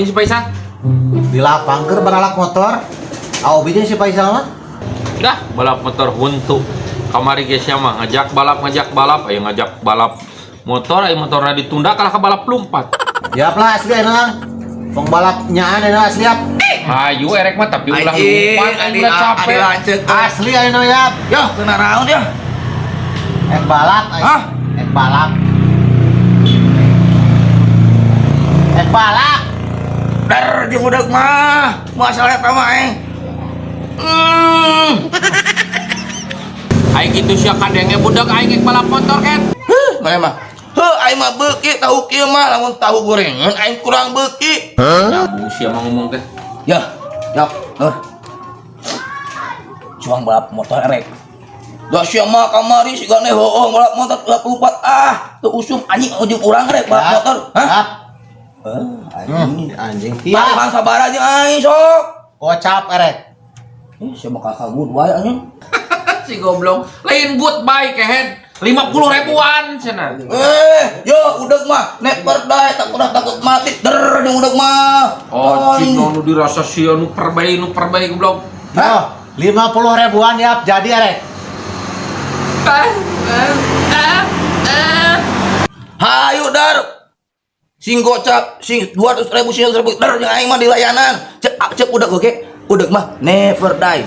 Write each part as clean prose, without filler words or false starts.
jeung si Faisal? Di lapang keur balap motor. Aobi jeung si Faisal mah. Dah, balap motor huntu. Kamari geus sia mah ngajak balap, aya ngajak balap motor, aya motorna ditunda kalah ka balap lompat. Siap lah asli ayeuna. Pong balap nyaan ayeuna asli ap. Ayo erek mah tapi ulah lompat aing udah capek. Asli ayeuna ya. Yo, teu naraon ya. Ek balap aya. Hah? Ek balap. Ek balap. Dar jeung udag mah. Masalah eta mah Aing kitu sia kadenge budak aing ek balap motor ket. Mana mah? Heuh, aing mah beuki tahu kieu mah lamun tahu gorengan aing kurang beuki. Nyabu sia mah ngomong teh. Ya, Nur. Cuang balap motor erek. Da sia mah kamari sigane heueuh balap motor 24 teu usum anjing ujung urang erek balap motor. Hah? Anjing Bang, bang sabar aja aing sok. Gocap erek. Sia mah kakak good wae anjing. Si goblok. Lain goodbye kehen. 50 ribuan cenah. Yo udah mah never die tak pernah takut mati der jeung udah mah. Oh, cino nu dirasa sia nu perbaiki goblok. Oh, 50 ribuan ya jadi erek. Hayu dar. Sing gocap sing 200.000 100.000 der jeung aing mah di layanan. Cek udah oke. Udah mah never die.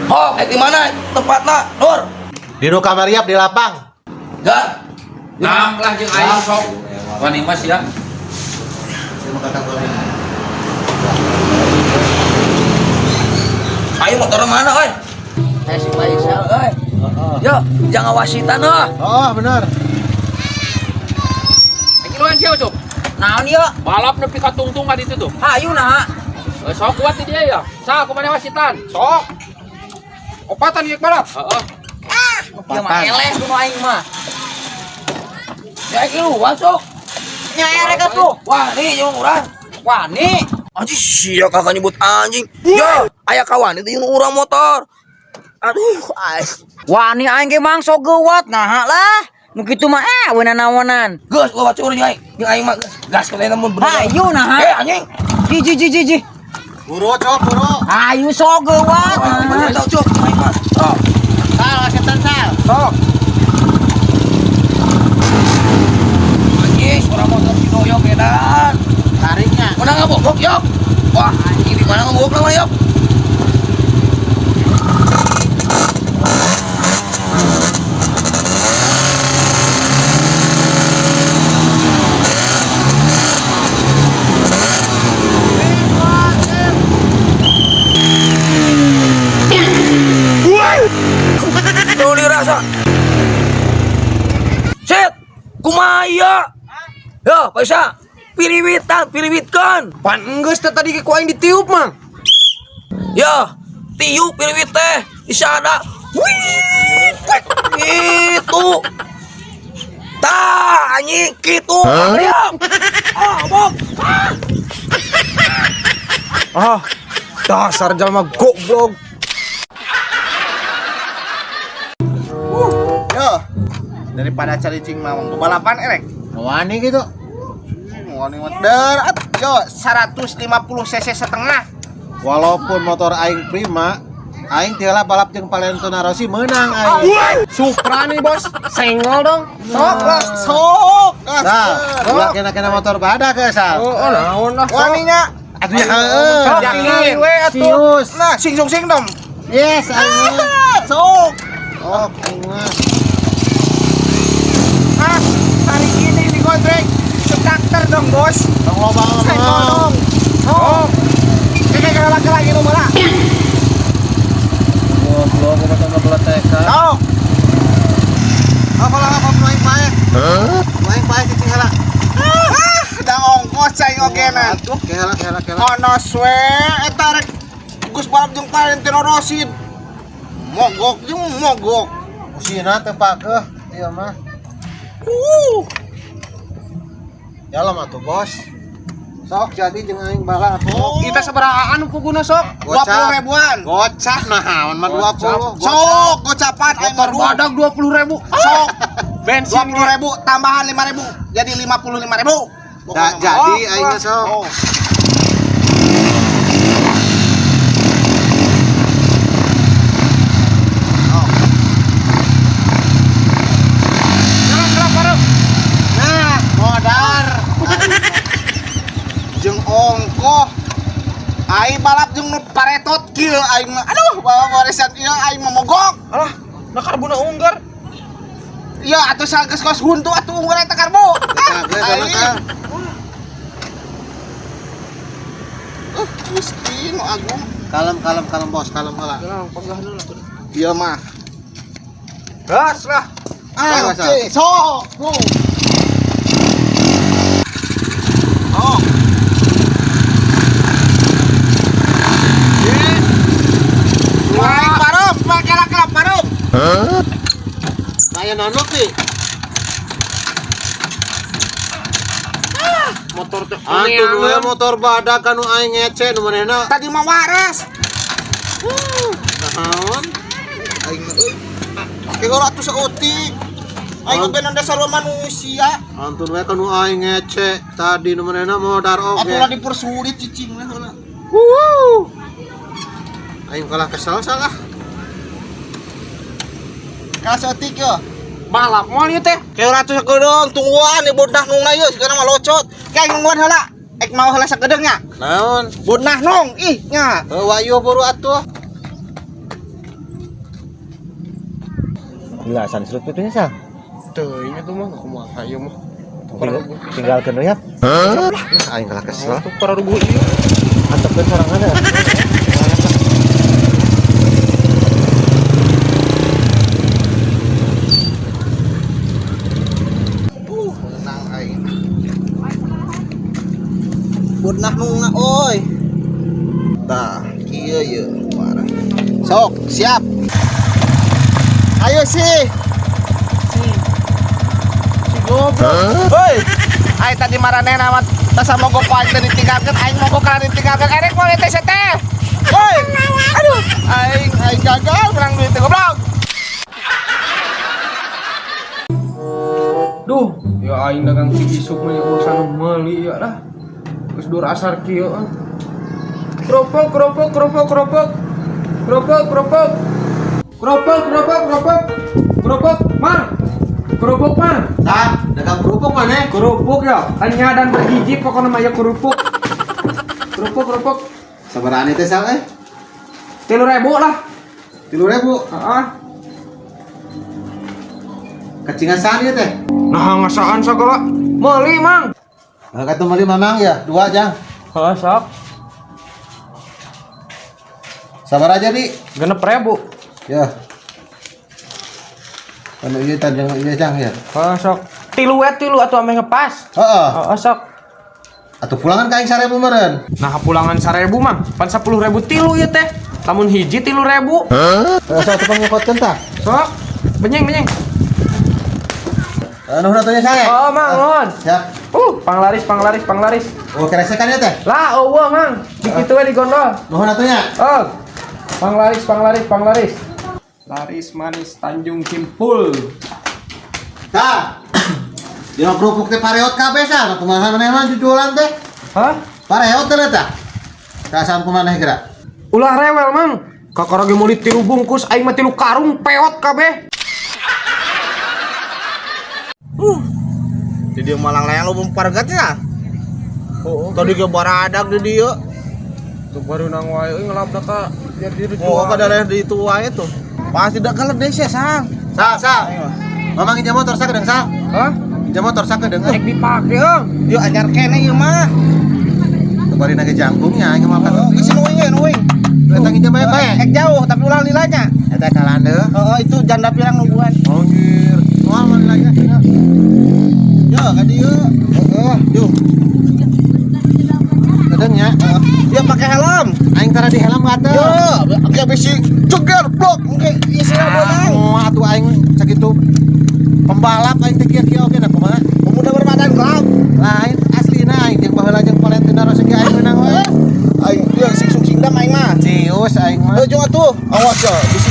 Oh, di mana tempatna, Nur? Di nu kamariap di lapang. Gar. Nam lah jeung aing sok. Wani mas ya. Terima kata goreng. Ayo motor mana, oi? Si Faisal, oi. Yo, jangan wasitan ah. Oh, benar. Aing luan sia cuk. Naon ieu? Balap nepi ka tungtung ka ditu tuh. Hayu nah. Sok kuat di dia ya. Sa kumaha wasitan? Sok. Opatan ieu balap. Heeh. Ieu mah eleh kuno aing mah. Ya iki lu masuk. Nya erek atuh. Wah, nih jeung urang. Wah, nih. Anjing sia kakak nyebut anjing. Yo, aya kawan itu jeung urang motor. Aduh, ais. Wani aing ge mang sok geuwat naha lah. Nu kitu mah weunanaonan. Geus gua cur jeung aing. Jeung aing mah gas kalian mun bener. Hayu naha. Anjing. Ji. Buru cok, buru. Hayu sok geuwat. Bener tau cuk. Aing mah. Oh, Sal, ketan sal. sok. Anjing, urang motor si doyok edan. Tariknya. Mana ngabobok yok? Wah, anjing di mana ngabobok nama yok? Tuh dirasa. Set, kumaya. Yo, Paisa. Piriwitkan. Pan enggeus teh tadi ku aing ditiup mah. Ya, tiup piriwit teh isada. Wih, gitu. Tah, anjing gitu. Ya. Bok. Ah, dasar jalma goblok. Yo. Daripada cari cing mawang balapan erek. Wani gitu. Wani motor yo 150 cc setengah. Walaupun motor aing prima, aing tiala balap jeung Valentino Rossi menang aing. Supra nih, Bos. Senggol dong. Sok lah, sok. Nah, kena motor badak ke sal. Oh, naon lah. Waninya. Atuh ya heueuh. Yakin we atuh. Nah, sing dong. Yes, aing. Sok. Oh, aing mah. Hari ini di kontrek subtraktor dong, Bos. Tong loba Senggol dong. Oh. Kayak laki-laki nu malah. Goblok gua mah tong beletekan. Oh. Apa main pae? Hah? Main pae cicing heula. Da ongkos cai ogena. Atuh, kela. Onos we eta rek Gus balap jeung Valentino Rossi. Mogok. Usina teu pakeuh ieu mah. Ya lah mah tuh, Bos. Sok jadi jeung aing bala atuh. Kita seberaan puguna sok? 20 ribuan. Gocap naon mah 20. Sok, gocapan aing Motor mah badak 20.000. Sok. Bensin 20.000 tambahan 5.000 jadi 55.000. Da jadi aing mah sok. kieu aing mah. Aduh, bawa barisan ieu aing mah mogok. Alah, nakarbuna unggar. Iya, atuh sageus kos huntu atuh unggal eta karbo. Aing. Gusti nu agung. Kalem bos, kalem heula. Panggah heula tuh. Ieu mah. Gas lah. Ah, sok. Oh. Aing parum, kelak parum. Aya nonok nih. Motor teh Atuh we motor badak anu aing ngece nu manehna. Tadi mah waras. Naon? Aing mah euy. Kegoro atuh saeutik. Aing mah bener dasar manusia. Antun we kanu aing ngece tadi nu manehna modar oge. Atuh dipersulit cicing we heula. Aing kalah kesel salah. Kalah saeutik yo. balap moal ieu teh. Kayak ratus sakedeung tungguan di bodnah nungna ieu sekarang mah locot. Kayak nungguan heula. Ek mau heula sakedeung nya. Naon? Bodnah nong ih nya. Wayu buru atuh. Jelasan surut itu sah. Teuing atuh mah kumaha ieu mah. Tinggalkan ya. Aing kalah kesel. Tuh para rubuh ieu. Antepkeun sorangan. Menang aing. Bodnah nungna oi. Tah, kieu ieu marah. Sok, siap. Ayo sih. Si goblok. Hoi. Ai tadi maranehna mah tasa mogok ku aing teh ditinggalkeun, aing mogok kana ditinggalkeun. Erek moal teh teh. Hoi. Aduh, aing gagal menang duit teh goblok. Duh, ya aing dagang isuk mah urusan meuli ya dah. Geus dur asar kieu. Kropok. Mang. Kerupuk mah. Tah, dagang kerupuk maneh. Kerupuk ya. Hanya dan bergiji pokoknya mah ya kerupuk. Kerupuk. Sabarane teh sal 3.000 lah. 3.000. Heeh. Kacingan saan ieu teh? Nah, ngasaan sagala. Meuli, Mang. Kata meuli mamang ya, 2 jang. Heeh, sok. Sabar aja di. 6.000. Ya. Anu ieu tanjang ieu jang ya. Heeh, sok. Tilu atuh ame ngepas. Heeh. Heeh, sok. Atuh pulangan ka aing 1.000 meureun. Nah, pulangan 1.000 Mang. Pan 10.000 tilu ieu teh. Lamun hiji 3.000. Asa tukang ngokotkeun tah? Sok. Benyeng. Anu udah tanya saya. Oh, Mang, nuhun. Siap. Panglaris. Oh, keresekan ya teh? Lah, eueuh, Mang. Dikitu we digondol. Nuhun atunya. Oh. Panglaris. Laris manis Tanjung Kimpul. Tah. Dina kerupuk teh pareot kabeh sah. Kumaha maneh mah jujulan teh? Hah? Pareot teh eta. Kasam kumaneh geura. Ulah rewel, Mang. Kakara ge meuli 3 bungkus, aing mah 3 karung peot kabeh. Di dieu malang layang lu pargatnya. Oh, tadi ge baradag di dieu. Tuh baru nang wae euy ngelabrak ka biar dia Oh, ka daerah di itu wae tuh. Pasti dak kaledes ya, Sang. Sal. Mamang injam motor sakedeung sal. Hah? Injam motor sakedeung. Rek dipake, Ang. Yuk anyar kene ieu mah. Bari nage jangkungnya aing mah Oh, geus nuing. Eta injam bae. Ek jauh tapi ulang lilanya. Eta kalandeu. Oh, itu janda pirang nungguan. Oh ngir. Moal man lagi. Yo, ka dieu. Heeh, yuk. Kedeung nya. Dia pakai helm. Aing tara di helm atuh. Yo, dia bisi ceger blok. Engke isina bonang. Oh, atuh aing sakitu pembalap aing teh kieu-kieu oge na kumaha? Pemuda berbadan gelap. Lain aslina aing jeung baheula jeung Valentina Rossi aing menang we. Aing dia sing dam aing mah. Cius aing mah. Jeung atuh, awas ya, bisi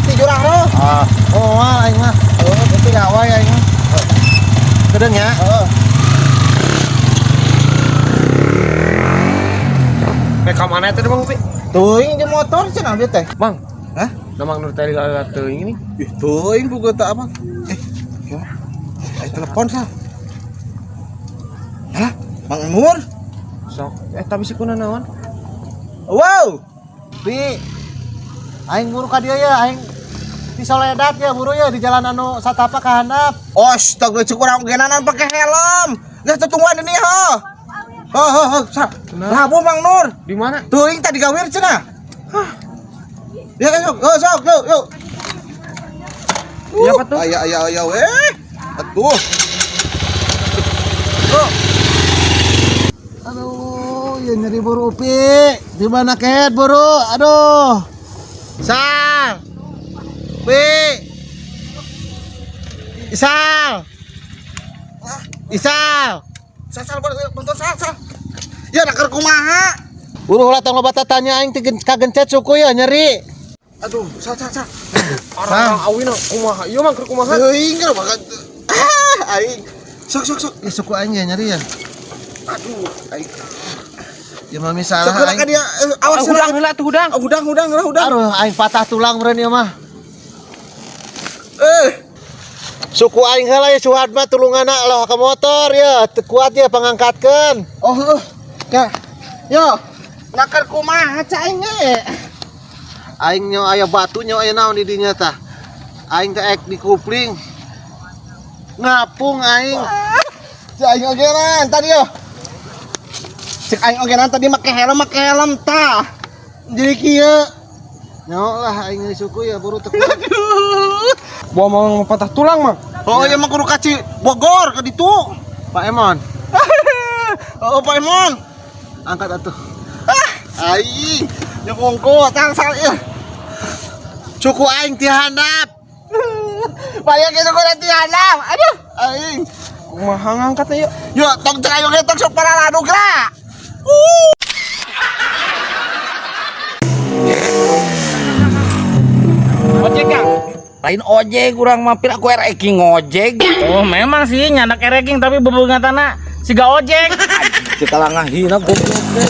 ti jurang roh. Oh, aing mah. Oh, itu gawai aing mah. Kedeung nya. Heeh. Rek ka mana teh, Bang Pi? Teuing di motor cenah dia teh. Bang. Hah? Namang nur teh teuing ini. Ih, teuing boga teh apa? Ya. Ai telepon sa. Hah? Mang Nur? Sok. Tapi si kuna naon? Wow. Pi, aing buru ka dia ya, aing di Soledad ya buru ya di jalan anu Satapak ka handap. Os, tag cek urang genanan pakai helm. Geus tutungguan deui ho. Ho, Rabu Mang Nur. Di mana? Tuh ing tadi gawir cenah. Ya sok, yuk. Iya, apa tuh? Aya weh. Atuh. Aduh, ya nyari buru Pi. Di mana ket buru? Aduh. Sang. Pi. Isal. Sasal bentar sasal. Ya nakeur kumaha? Buru ulah tong loba tanya aing kagencet suku ya nyeri. Aduh, sal. Orang awina kumaha? Ieu mah keur kumaha? Teuing keur bakat. Aing. Sok. Ya suku aing ya nyeri ya. Aduh, aing. Ya mah misalnya Sok ka dia awas Hudang heula tuh hudang. Hudang. Aduh, aing patah tulang meureun ieu mah. Suku aing heula ya suhad mah tulunganna aloh ka motor ya, teu kuat ya pangangkatkeun. Oh, ka. Yo, nakeur kumaha ca aing ge? Aing nyo aya batu nyo aya naon di dinya tah. Aing teh ek di kupling. Ngapung aing. Cek aing ogenan tadi yo. Cek aing ogenan tadi make helm tah. Jadi kieu. Nyo lah aing di suku ya buru teu kuat. Bawa mau patah tulang mah. Oh, iya mah kudu kaci Bogor ke ditu. Pak Emon, Oh, Pak Emon. angkat atuh. Aing, nyokongko tangsal ieu. Suku aing ti handap. Bayang ke suku nanti handap. Aduh, aing. Kumaha ngangkatnya yuk. Yo, tong cek ayo tong sok paraladu gerak. Ojek Kang. Lain ojek kurang mampir aku ereking ngojek. Oh, memang sih nyandak ereking tapi bebeungatana siga ojek. Cekalang ngahina goblok teh.